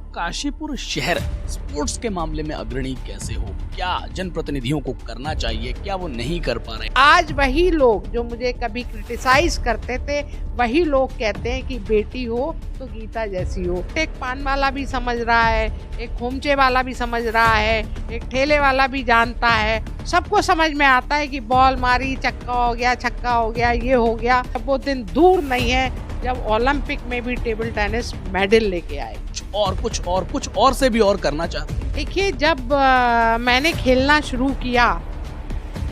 काशीपुर शहर स्पोर्ट्स के मामले में अग्रणी कैसे हो? क्या जनप्रतिनिधियों को करना चाहिए, क्या वो नहीं कर पा रहे? आज वही लोग जो मुझे कभी क्रिटिसाइज करते थे, वही लोग कहते हैं कि बेटी हो तो गीता जैसी हो। एक पान वाला भी समझ रहा है, एक खोमचे वाला भी समझ रहा है, एक ठेले वाला भी जानता है, सबको समझ में आता है कि बॉल मारी, चक्का हो गया, छक्का हो गया, ये हो गया। अब वो दिन दूर नहीं है जब ओलंपिक में भी टेबल टेनिस मेडल लेके आए। कुछ और से भी और करना चाहते हैं। देखिए, जब मैंने खेलना शुरू किया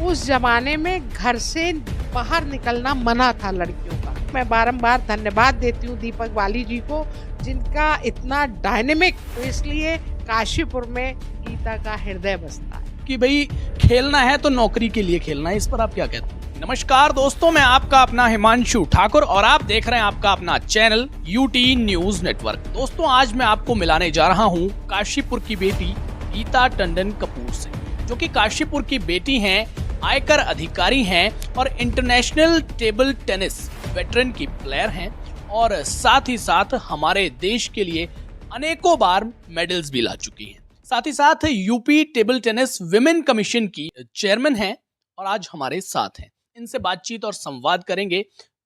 उस जमाने में घर से बाहर निकलना मना था लड़कियों का। मैं बारंबार धन्यवाद देती हूँ दीपक वाली जी को, जिनका इतना डायनेमिक, तो इसलिए काशीपुर में गीता का हृदय बसता है कि भाई खेलना है तो नौकरी के लिए खेलना है। इस पर आप क्या कहते हैं? नमस्कार दोस्तों, मैं आपका अपना हिमांशु ठाकुर और आप देख रहे हैं आपका अपना चैनल यूटी न्यूज नेटवर्क। दोस्तों, आज मैं आपको मिलाने जा रहा हूं काशीपुर की बेटी गीता टंडन कपूर से, जो कि काशीपुर की बेटी हैं, आयकर अधिकारी हैं और इंटरनेशनल टेबल टेनिस वेटरन की प्लेयर हैं और साथ ही साथ हमारे देश के लिए अनेकों बार मेडल्स भी ला चुकी हैं। साथ ही साथ UP table tennis women commission की चेयरमैन हैं और आज हमारे साथ हैं। इनसे बातचीत और संवाद करेंगे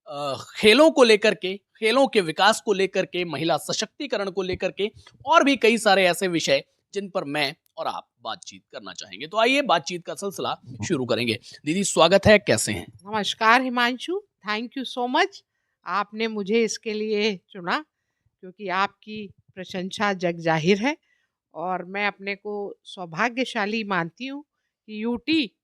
खेलों को लेकर के, खेलों के विकास को लेकर के, महिला सशक्तिकरण को लेकर के और भी कई सारे ऐसे विषय जिन पर मैं और आप बातचीत करना चाहेंगे। तो आइए बातचीत का सिलसिला शुरू करेंगे। दीदी, स्वागत है, कैसे हैं? नमस्कार Himanshu, thank you so much. आपने मुझे इसके लिए चुना क्योंकि आपकी प्रशंसा जग जाहिर है और मैं अपने को सौभाग्यशाली मानती हूँ कि यूटी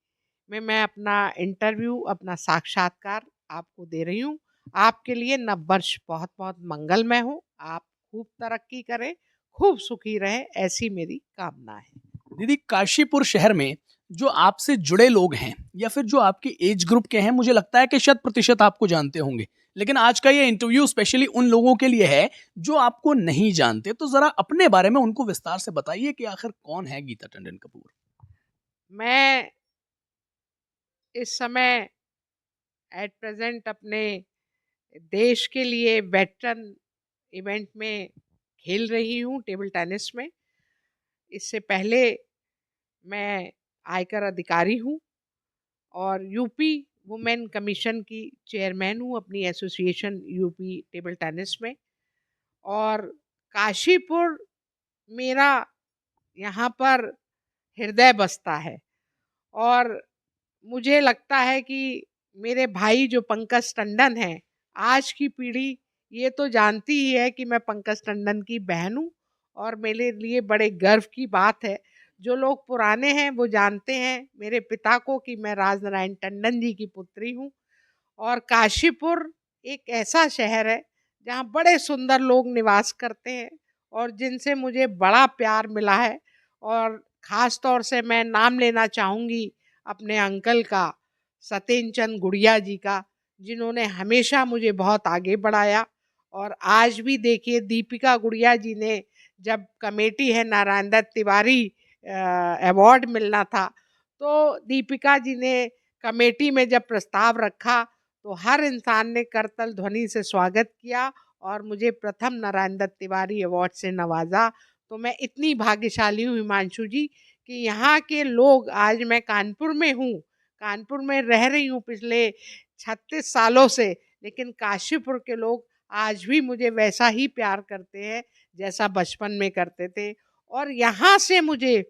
में मैं अपना इंटरव्यू, अपना साक्षात्कार आपको दे रही हूँ। आपके लिए नव वर्ष बहुत बहुत मंगलमय हो। आप खूब तरक्की करें, खूब सुखी रहे, ऐसी मेरी कामना है। दीदी, काशीपुर शहर में जो आपसे जुड़े लोग हैं या फिर जो आपके एज ग्रुप के हैं, मुझे लगता है कि 100% आपको जानते होंगे, लेकिन आज का ये इंटरव्यू स्पेशली उन लोगों के लिए है जो आपको नहीं जानते। तो जरा अपने बारे में उनको विस्तार से बताइए कि आखिर कौन है गीता टंडन कपूर। मैं इस समय एट प्रेजेंट अपने देश के लिए वेटरन इवेंट में खेल रही हूँ, टेबल टेनिस में। इससे पहले मैं आयकर अधिकारी हूँ और यूपी वुमेन कमीशन की चेयरमैन हूँ अपनी एसोसिएशन यूपी टेबल टेनिस में। और काशीपुर मेरा यहाँ पर हृदय बसता है और मुझे लगता है कि मेरे भाई जो पंकज टंडन हैं, आज की पीढ़ी ये तो जानती ही है कि मैं पंकज टंडन की बहन हूँ और मेरे लिए बड़े गर्व की बात है। जो लोग पुराने हैं वो जानते हैं मेरे पिता को कि मैं राजनारायण टंडन जी की पुत्री हूँ। और काशीपुर एक ऐसा शहर है जहाँ बड़े सुंदर लोग निवास करते हैं और जिनसे मुझे बड़ा प्यार मिला है। और ख़ास तौर से मैं नाम लेना चाहूँगी अपने अंकल का, सत्येंद्र चंद गुड़िया जी का, जिन्होंने हमेशा मुझे बहुत आगे बढ़ाया। और आज भी देखिए, दीपिका गुड़िया जी ने, जब कमेटी है नारायण दत्त तिवारी अवार्ड मिलना था, तो दीपिका जी ने कमेटी में जब प्रस्ताव रखा तो हर इंसान ने करतल ध्वनि से स्वागत किया और मुझे प्रथम नारायण दत्त तिवारी अवार्ड से नवाजा। तो मैं इतनी भाग्यशाली हूँ हिमांशु जी कि यहाँ के लोग, आज मैं कानपुर में हूँ, कानपुर में रह रही हूँ पिछले 36 सालों से, लेकिन काशीपुर के लोग आज भी मुझे वैसा ही प्यार करते हैं जैसा बचपन में करते थे। और यहाँ से मुझे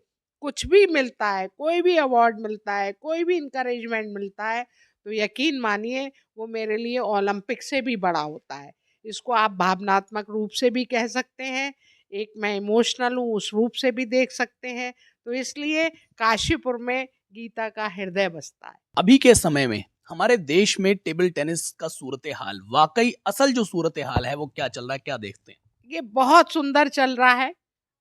कुछ भी मिलता है, कोई भी अवार्ड मिलता है, कोई भी इंकरेजमेंट मिलता है, तो यकीन मानिए वो मेरे लिए ओलंपिक से भी बड़ा होता है। इसको आप भावनात्मक रूप से भी कह सकते हैं, एक मैं इमोशनल हूँ उस रूप से भी देख सकते हैं। तो इसलिए काशीपुर में गीता का हृदय बसता है। अभी के समय में हमारे देश में टेबल टेनिस का सूरत हाल, वाकई असल जो सूरत हाल है वो क्या चल रहा है, क्या देखते हैं? ये बहुत सुंदर चल रहा है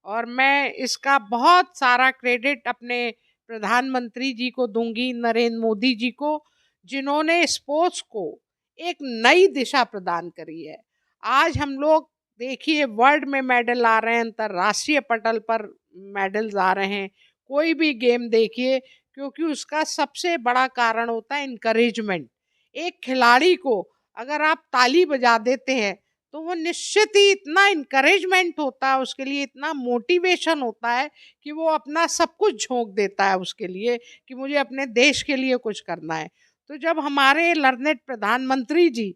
और मैं इसका बहुत सारा क्रेडिट अपने प्रधानमंत्री जी को दूंगी, नरेंद्र मोदी जी को, जिन्होंने स्पोर्ट्स को एक नई दिशा प्रदान करी है। आज हम लोग देखिए वर्ल्ड में मेडल आ रहे हैं, अंतर्राष्ट्रीय पटल पर मेडल्स आ रहे हैं, कोई भी गेम देखिए, क्योंकि उसका सबसे बड़ा कारण होता है इनकरेजमेंट। एक खिलाड़ी को अगर आप ताली बजा देते हैं तो वो निश्चित ही इतना इनकरेजमेंट होता है उसके लिए, इतना मोटिवेशन होता है कि वो अपना सब कुछ झोंक देता है उसके लिए कि मुझे अपने देश के लिए कुछ करना है। तो जब हमारे लर्नेड प्रधानमंत्री जी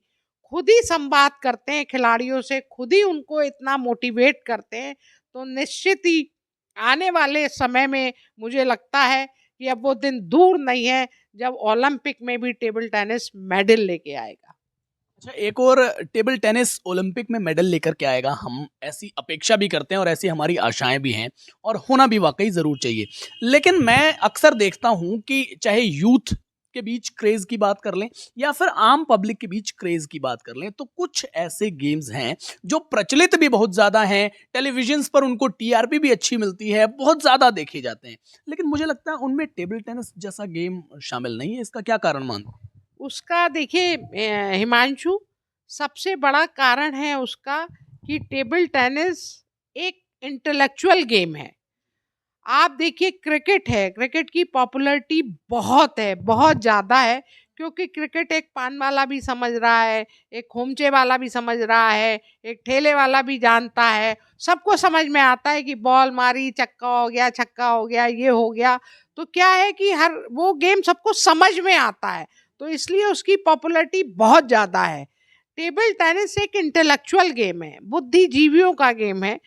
खुद ही संवाद करते हैं खिलाड़ियों से, खुद ही उनको इतना मोटिवेट करते हैं, तो निश्चित ही आने वाले समय में मुझे लगता है कि अब वो दिन दूर नहीं है जब ओलंपिक में भी टेबल टेनिस मेडल लेके आएगा। अच्छा, एक और टेबल टेनिस ओलंपिक में मेडल लेकर के आएगा, हम ऐसी अपेक्षा भी करते हैं और ऐसी हमारी आशाएं भी हैं और होना भी वाकई ज़रूर चाहिए। लेकिन मैं अक्सर देखता हूं कि चाहे यूथ के बीच क्रेज़ की बात कर लें या फिर आम पब्लिक के बीच क्रेज़ की बात कर लें, तो कुछ ऐसे गेम्स हैं जो प्रचलित भी बहुत ज़्यादा हैं, टेलीविजन्स पर उनको टीआरपी भी अच्छी मिलती है, बहुत ज़्यादा देखे जाते हैं। लेकिन मुझे लगता है उनमें टेबल टेनिस जैसा गेम शामिल नहीं है। इसका क्या कारण मानते हैं? उसका देखिए हिमांशु, सबसे बड़ा कारण है उसका कि टेबल टेनिस एक इंटेलेक्चुअल गेम है। आप देखिए क्रिकेट है, क्रिकेट की पॉपुलैरिटी बहुत है, बहुत ज़्यादा है, क्योंकि क्रिकेट एक पान वाला भी समझ रहा है, एक खोमचे वाला भी समझ रहा है, एक ठेले वाला भी जानता है, सबको समझ में आता है कि बॉल मारी, चक्का हो गया, छक्का हो गया, ये हो गया। तो क्या है कि हर वो गेम सबको समझ में आता है, तो इसलिए उसकी पॉपुलैरिटी बहुत ज़्यादा है। टेबल टेनिस एक इंटेलेक्चुअल गेम है, बुद्धिजीवियों का गेम है।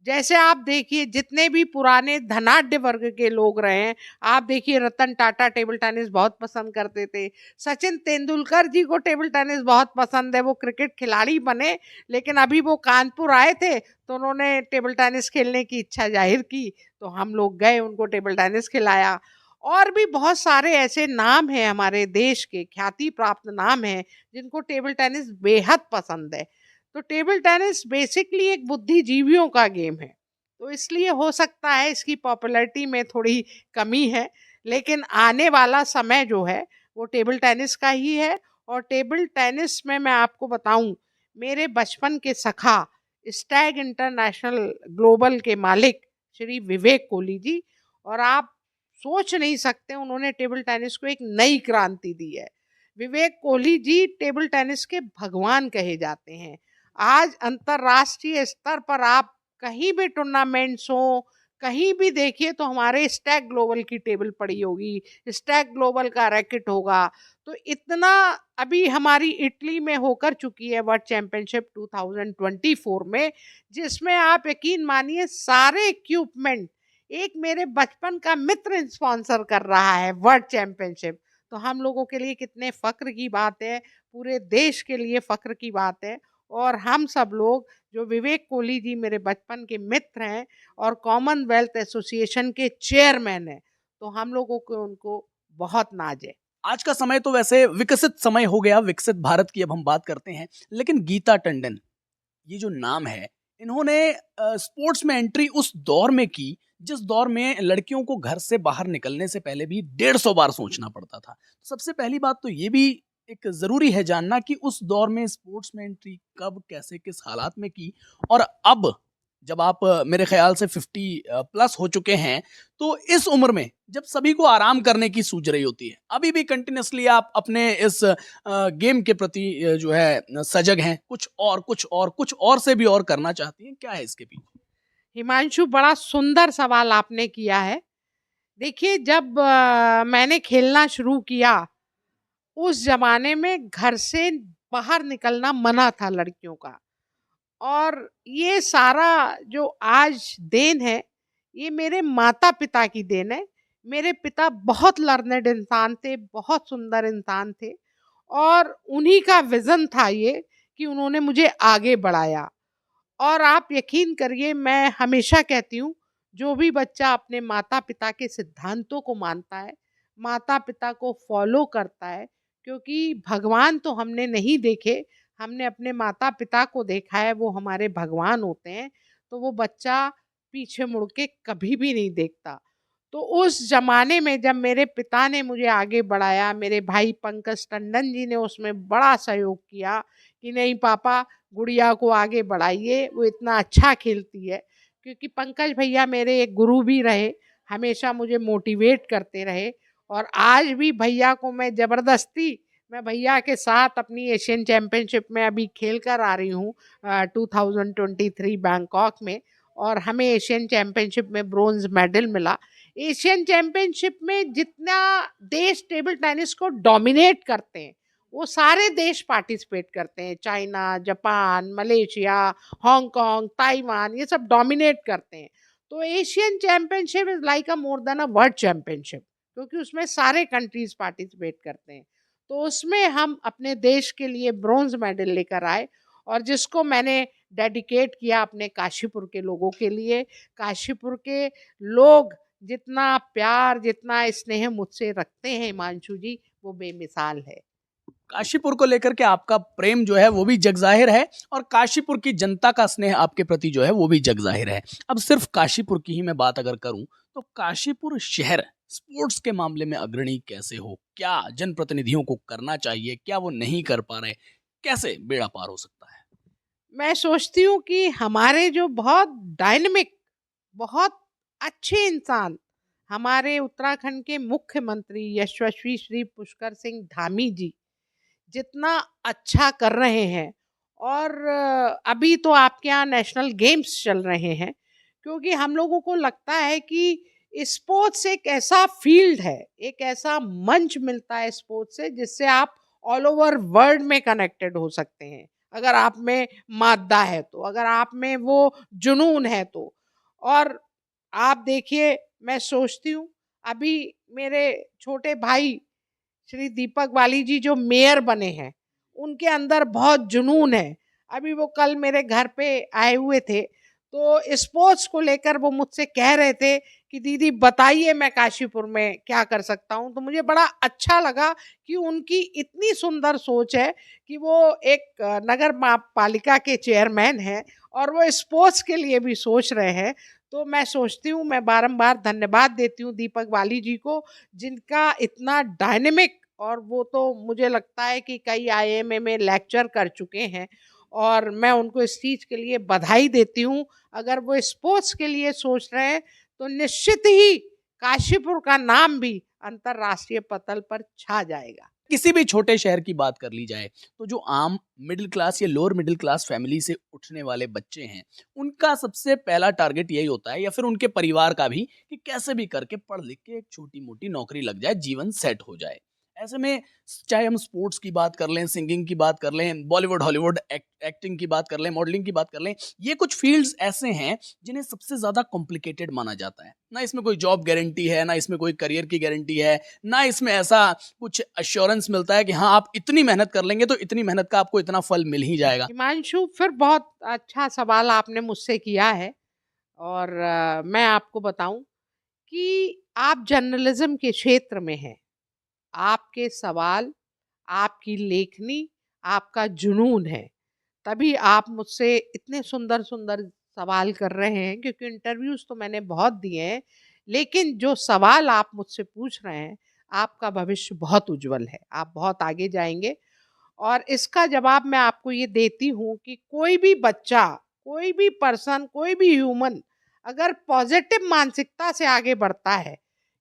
जैसे आप देखिए जितने भी पुराने धनाढ्य वर्ग के लोग रहे हैं, आप देखिए रतन टाटा टेबल टेनिस बहुत पसंद करते थे, सचिन तेंदुलकर जी को टेबल टेनिस बहुत पसंद है, वो क्रिकेट खिलाड़ी बने, लेकिन अभी वो कानपुर आए थे तो उन्होंने टेबल टेनिस खेलने की इच्छा जाहिर की, तो हम लोग गए उनको टेबल टेनिस खिलाया। और भी बहुत सारे ऐसे नाम हैं हमारे देश के, ख्याति प्राप्त नाम हैं, जिनको टेबल टेनिस बेहद पसंद है। तो टेबल टेनिस बेसिकली एक बुद्धिजीवियों का गेम है, तो इसलिए हो सकता है इसकी पॉपुलैरिटी में थोड़ी कमी है, लेकिन आने वाला समय जो है वो टेबल टेनिस का ही है। और टेबल टेनिस में मैं आपको बताऊं, मेरे बचपन के सखा, स्टैग इंटरनेशनल ग्लोबल के मालिक श्री विवेक कोहली जी, और आप सोच नहीं सकते उन्होंने टेबल टेनिस को एक नई क्रांति दी है। विवेक कोहली जी टेबल टेनिस के भगवान कहे जाते हैं। आज अंतर्राष्ट्रीय स्तर पर आप कहीं भी टूर्नामेंट्स हो, कहीं भी देखिए तो हमारे स्टैग ग्लोबल की टेबल पड़ी होगी, स्टैग ग्लोबल का रैकेट होगा। तो इतना अभी हमारी इटली में होकर चुकी है वर्ल्ड चैंपियनशिप 2024 में, जिसमें आप यकीन मानिए सारे इक्विपमेंट एक मेरे बचपन का मित्र स्पॉन्सर कर रहा है वर्ल्ड चैंपियनशिप। तो हम लोगों के लिए कितने फ़ख्र की बात है, पूरे देश के लिए फ़ख्र की बात है। और हम सब लोग, जो विवेक कोहली जी मेरे बचपन के मित्र हैं और कॉमनवेल्थ एसोसिएशन के चेयरमैन हैं, तो हम लोगों को उनको बहुत नाज है। आज का समय तो वैसे विकसित समय हो गया, विकसित भारत की अब हम बात करते हैं। लेकिन गीता टंडन, ये जो नाम है, इन्होंने स्पोर्ट्स में एंट्री उस दौर में की जिस दौर में लड़कियों को घर से बाहर निकलने से पहले भी 150 बार सोचना पड़ता था। सबसे पहली बात तो ये भी एक ज़रूरी है जानना कि उस दौर में स्पोर्ट्स में एंट्री कब, कैसे, किस हालात में की, और अब जब आप मेरे ख्याल से 50 प्लस हो चुके हैं, तो इस उम्र में जब सभी को आराम करने की सूझ रही होती है, अभी भी कंटिन्यूअसली आप अपने इस गेम के प्रति जो है सजग हैं, कुछ और से भी और करना चाहती हैं, क्या है इसके पीछे? हिमांशु, बड़ा सुंदर सवाल आपने किया है। देखिए जब मैंने खेलना शुरू किया, उस ज़माने में घर से बाहर निकलना मना था लड़कियों का। और ये सारा जो आज देन है, ये मेरे माता-पिता की देन है। मेरे पिता बहुत लर्नेड इंसान थे, बहुत सुंदर इंसान थे, और उन्हीं का विज़न था ये कि उन्होंने मुझे आगे बढ़ाया। और आप यकीन करिए, मैं हमेशा कहती हूँ, जो भी बच्चा अपने माता-पिता के सिद्धांतों को मानता है, माता-पिता को फ़ॉलो करता है, क्योंकि भगवान तो हमने नहीं देखे, हमने अपने माता-पिता को देखा है, वो हमारे भगवान होते हैं, तो वो बच्चा पीछे मुड़ के कभी भी नहीं देखता। तो उस ज़माने में जब मेरे पिता ने मुझे आगे बढ़ाया, मेरे भाई पंकज टंडन जी ने उसमें बड़ा सहयोग किया कि नहीं पापा, गुड़िया को आगे बढ़ाइए, वो इतना अच्छा खेलती है। क्योंकि पंकज भैया मेरे एक गुरु भी रहे, हमेशा मुझे मोटिवेट करते रहे, और आज भी भैया को मैं ज़बरदस्ती मैं भैया के साथ अपनी एशियन चैम्पियनशिप में अभी खेल कर आ रही हूँ 2023 बैंकॉक में, और हमें एशियन चैम्पियनशिप में ब्रोंज मेडल मिला। एशियन चैम्पियनशिप में जितना देश टेबल टेनिस को डोमिनेट करते हैं, वो सारे देश पार्टिसिपेट करते हैं। China, Japan, Malaysia, Hong Kong, Taiwan, ये सब डोमिनेट करते हैं। तो Asian championship is like a more than a world championship, क्योंकि उसमें सारे कंट्रीज पार्टिसिपेट करते हैं। तो उसमें हम अपने देश के लिए ब्रोंज मेडल लेकर आए, और जिसको मैंने डेडिकेट किया अपने काशीपुर के लोगों के लिए। काशीपुर के लोग जितना प्यार, जितना स्नेह मुझसे रखते हैं हिमांशु जी, वो बेमिसाल है। काशीपुर को लेकर के आपका प्रेम जो है वो भी जग जाहिर है, और काशीपुर की जनता का स्नेह आपके प्रति जो है वो भी जग जाहिर है। अब सिर्फ काशीपुर की ही मैं बात अगर करूं, तो काशीपुर शहर स्पोर्ट्स के मामले में अग्रणी कैसे हो? क्या जनप्रतिनिधियों को करना चाहिए? क्या वो नहीं कर पा रहे? कैसे बेड़ा पार हो सकता है? मैं सोचती हूँ कि हमारे जो बहुत डायनेमिक, बहुत अच्छे इंसान, हमारे उत्तराखंड के मुख्यमंत्री यशस्वी श्री पुष्कर सिंह धामी जी जितना अच्छा कर रहे हैं, और अभी तो आपके यहाँ नेशनल गेम्स चल रहे हैं, क्योंकि हम लोगों को लगता है कि स्पोर्ट्स एक ऐसा फील्ड है, एक ऐसा मंच मिलता है स्पोर्ट्स से, जिससे आप ऑल ओवर वर्ल्ड में कनेक्टेड हो सकते हैं। अगर आप में मादा है तो, अगर आप में वो जुनून है तो। और आप देखिए, मैं सोचती हूँ अभी मेरे छोटे भाई श्री दीपक वाली जी जो मेयर बने हैं, उनके अंदर बहुत जुनून है। अभी वो कल मेरे घर पे आए हुए थे, तो स्पोर्ट्स को लेकर वो मुझसे कह रहे थे कि दीदी बताइए मैं काशीपुर में क्या कर सकता हूँ। तो मुझे बड़ा अच्छा लगा कि उनकी इतनी सुंदर सोच है कि वो एक नगर पालिका के चेयरमैन हैं, और वो स्पोर्ट्स के लिए भी सोच रहे हैं। तो मैं सोचती हूँ, मैं बारंबार धन्यवाद देती हूँ दीपक वाली जी को, जिनका इतना डायनेमिक, और वो तो मुझे लगता है कि कई आईएमए में लेक्चर कर चुके हैं, और मैं उनको इस चीज़ के लिए बधाई देती हूँ। अगर वो स्पोर्ट्स के लिए सोच रहे हैं, तो निश्चित ही काशीपुर का नाम भी अंतर्राष्ट्रीय पटल पर छा जाएगा। किसी भी छोटे शहर की बात कर ली जाए, तो जो आम मिडिल क्लास या लोअर मिडिल क्लास फैमिली से उठने वाले बच्चे हैं, उनका सबसे पहला टारगेट यही होता है, या फिर उनके परिवार का भी, कि कैसे भी करके पढ़ लिख के एक छोटी मोटी नौकरी लग जाए, जीवन सेट हो जाए। ऐसे में चाहे हम स्पोर्ट्स की बात कर लें, सिंगिंग की बात कर लें, बॉलीवुड हॉलीवुड एक्टिंग की बात कर लें, मॉडलिंग की बात कर लें, ये कुछ फील्ड्स ऐसे हैं जिन्हें सबसे ज्यादा कॉम्प्लिकेटेड माना जाता है। ना इसमें कोई जॉब गारंटी है, ना इसमें कोई करियर की गारंटी है, ना इसमें ऐसा कुछ अश्योरेंस मिलता है कि हाँ आप इतनी मेहनत कर लेंगे तो इतनी मेहनत का आपको इतना फल मिल ही जाएगा। हिमांशु, फिर बहुत अच्छा सवाल आपने मुझसे किया है, और मैं आपको बताऊं कि आप जर्नलिज्म के क्षेत्र में हैं। आपके सवाल, आपकी लेखनी, आपका जुनून है, तभी आप मुझसे इतने सुंदर सुंदर सवाल कर रहे हैं। क्योंकि इंटरव्यूज तो मैंने बहुत दिए हैं, लेकिन जो सवाल आप मुझसे पूछ रहे हैं, आपका भविष्य बहुत उज्जवल है, आप बहुत आगे जाएंगे। और इसका जवाब मैं आपको ये देती हूँ कि कोई भी बच्चा, कोई भी पर्सन, कोई भी ह्यूमन अगर पॉजिटिव मानसिकता से आगे बढ़ता है,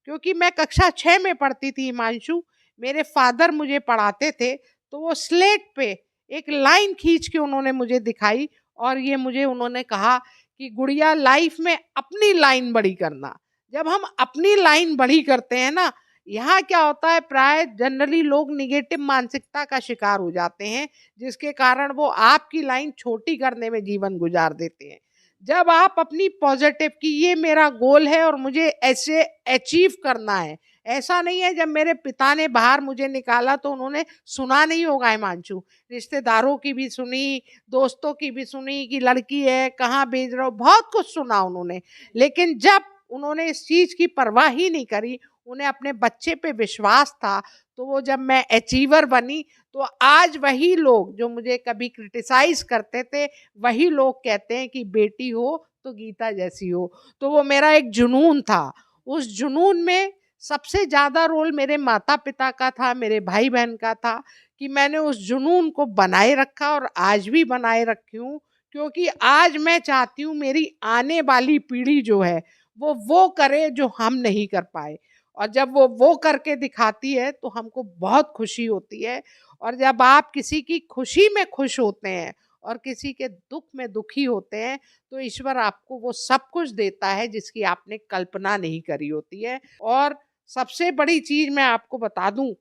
क्योंकि मैं कक्षा 6 में पढ़ती थी हिमांशु, मेरे फादर मुझे पढ़ाते थे, तो वो स्लेट पे एक लाइन खींच के उन्होंने मुझे दिखाई, और ये मुझे उन्होंने कहा कि गुड़िया, लाइफ में अपनी लाइन बड़ी करना। जब हम अपनी लाइन बड़ी करते हैं ना, यहाँ क्या होता है, प्राय जनरली लोग निगेटिव मानसिकता का शिकार हो जाते हैं, जिसके कारण वो आपकी लाइन छोटी करने में जीवन गुजार देते हैं। जब आप अपनी पॉजिटिव कि ये मेरा गोल है और मुझे ऐसे अचीव करना है, ऐसा नहीं है जब मेरे पिता ने बाहर मुझे निकाला तो उन्होंने सुना नहीं होगा हिमांशु, रिश्तेदारों की भी सुनी, दोस्तों की भी सुनी कि लड़की है कहाँ भेज रहे हो, बहुत कुछ सुना उन्होंने। लेकिन जब उन्होंने इस चीज़ की परवाह ही नहीं करी, उन्हें अपने बच्चे पे विश्वास था, तो वो जब मैं अचीवर बनी, तो आज वही लोग जो मुझे कभी क्रिटिसाइज करते थे, वही लोग कहते हैं कि बेटी हो तो गीता जैसी हो। तो वो मेरा एक जुनून था। उस जुनून में सबसे ज़्यादा रोल मेरे माता पिता का था, मेरे भाई बहन का था, कि मैंने उस जुनून को बनाए रखा और आज भी बनाए रखी हूँ। क्योंकि आज मैं चाहती हूँ मेरी आने वाली पीढ़ी जो है वो करे जो हम नहीं कर पाए। और जब वो करके दिखाती है तो हमको बहुत खुशी होती है। और जब आप किसी की खुशी में खुश होते हैं और किसी के दुख में दुखी होते हैं तो ईश्वर आपको वो सब कुछ देता है जिसकी आपने कल्पना नहीं करी होती है। और सबसे बड़ी चीज मैं आपको बता दूं,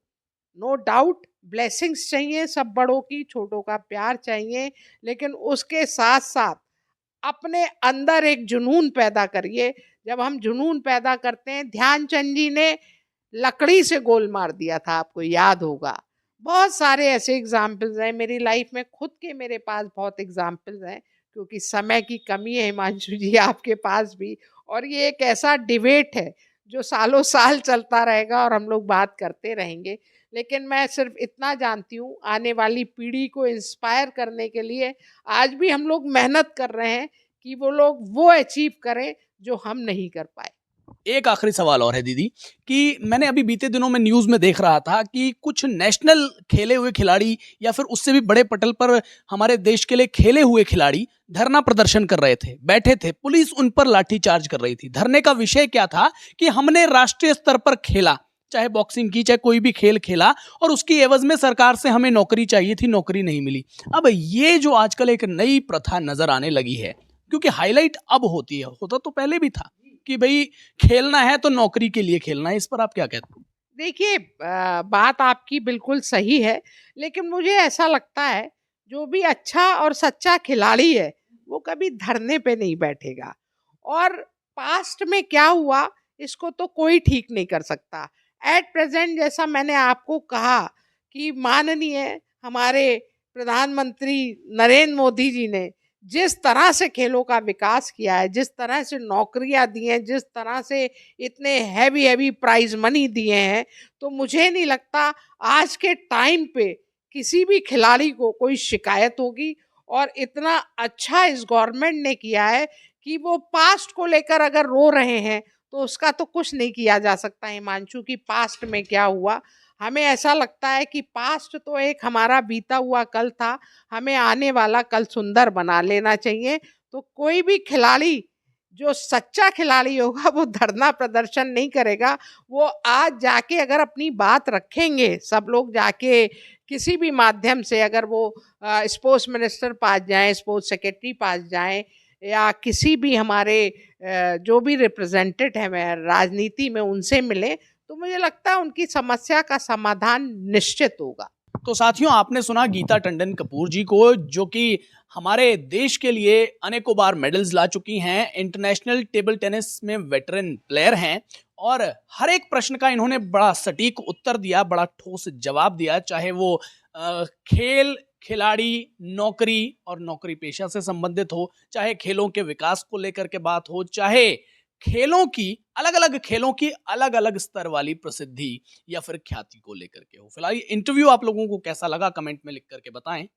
नो डाउट ब्लेसिंग्स चाहिए, सब बड़ों की, छोटों का प्यार चाहिए, लेकिन उसके साथ साथ अपने अंदर एक जुनून पैदा करिए। जब हम जुनून पैदा करते हैं, ध्यानचंद जी ने लकड़ी से गोल मार दिया था, आपको याद होगा। बहुत सारे ऐसे एग्जाम्पल्स हैं मेरी लाइफ में, खुद के मेरे पास बहुत एग्जाम्पल्स हैं, क्योंकि समय की कमी है हिमांशु जी, आपके पास भी। और ये एक ऐसा डिबेट है जो सालों साल चलता रहेगा और हम लोग बात करते रहेंगे। लेकिन मैं सिर्फ इतना जानती हूँ, आने वाली पीढ़ी को इंस्पायर करने के लिए आज भी हम लोग मेहनत कर रहे हैं कि वो लोग वो अचीव करें जो हम नहीं कर पाए। एक आखिरी सवाल और है दीदी, कि मैंने अभी बीते दिनों में न्यूज में देख रहा था कि कुछ नेशनल खेले हुए खिलाड़ी या फिर उससे भी बड़े पटल पर हमारे देश के लिए खेले हुए खिलाड़ी धरना प्रदर्शन कर रहे थे, बैठे थे, पुलिस उन पर लाठीचार्ज कर रही थी। धरने का विषय क्या था कि हमने राष्ट्रीय स्तर पर खेला, चाहे बॉक्सिंग की, चाहे कोई भी खेल खेला, और उसकी एवज में सरकार से हमें नौकरी चाहिए थी, नौकरी नहीं मिली। अब ये जो आजकल एक नई प्रथा नजर आने लगी है, क्योंकि हाईलाइट अब होती है, होता तो पहले भी था कि भाई खेलना है तो नौकरी के लिए खेलना है, इस पर आप क्या कहते हैं? देखिए, बात आपकी बिल्कुल सही है, लेकिन मुझे ऐसा लगता है जो भी अच्छा और सच्चा खिलाड़ी है वो कभी धरने पे नहीं बैठेगा। और पास्ट में क्या हुआ इसको तो कोई ठीक नहीं कर सकता। एट प्रेजेंट, जैसा मैंने आपको कहा कि माननीय हमारे प्रधानमंत्री नरेंद्र मोदी जी ने जिस तरह से खेलों का विकास किया है, जिस तरह से नौकरियां दी हैं, जिस तरह से इतने हैवी हैवी प्राइज मनी दिए हैं, तो मुझे नहीं लगता आज के टाइम पे किसी भी खिलाड़ी को कोई शिकायत होगी। और इतना अच्छा इस गवर्नमेंट ने किया है कि वो पास्ट को लेकर अगर रो रहे हैं तो उसका तो कुछ नहीं किया जा सकता हिमांशु, की पास्ट में क्या हुआ। हमें ऐसा लगता है कि पास्ट तो एक हमारा बीता हुआ कल था, हमें आने वाला कल सुंदर बना लेना चाहिए। तो कोई भी खिलाड़ी जो सच्चा खिलाड़ी होगा वो धरना प्रदर्शन नहीं करेगा। वो आज जाके अगर अपनी बात रखेंगे, सब लोग जाके किसी भी माध्यम से, अगर वो स्पोर्ट्स मिनिस्टर पास जाएं, स्पोर्ट्स सेक्रेटरी पास जाएं, या किसी भी हमारे जो भी रिप्रेजेंटेटिव है राजनीति में, उनसे मिले, तो मुझे लगता है उनकी समस्या का समाधान निश्चित होगा। तो साथियों, आपने सुना गीता टंडन कपूर जी को, जो कि हमारे देश के लिए अनेकों बार मेडल्स ला चुकी हैं, इंटरनेशनल टेबल टेनिस में वेटरन प्लेयर हैं, और हर एक प्रश्न का इन्होंने बड़ा सटीक उत्तर दिया, बड़ा ठोस जवाब दिया, चाहे वो खेल, खिलाड़ी, नौकरी और नौकरी पेशा से संबंधित हो, चाहे खेलों के विकास को लेकर के बात हो, चाहे खेलों की अलग-अलग खेलों की अलग-अलग स्तर वाली प्रसिद्धि या फिर ख्याति को लेकर के हो। फिलहाल ये इंटरव्यू आप लोगों को कैसा लगा, कमेंट में लिख करके बताएं।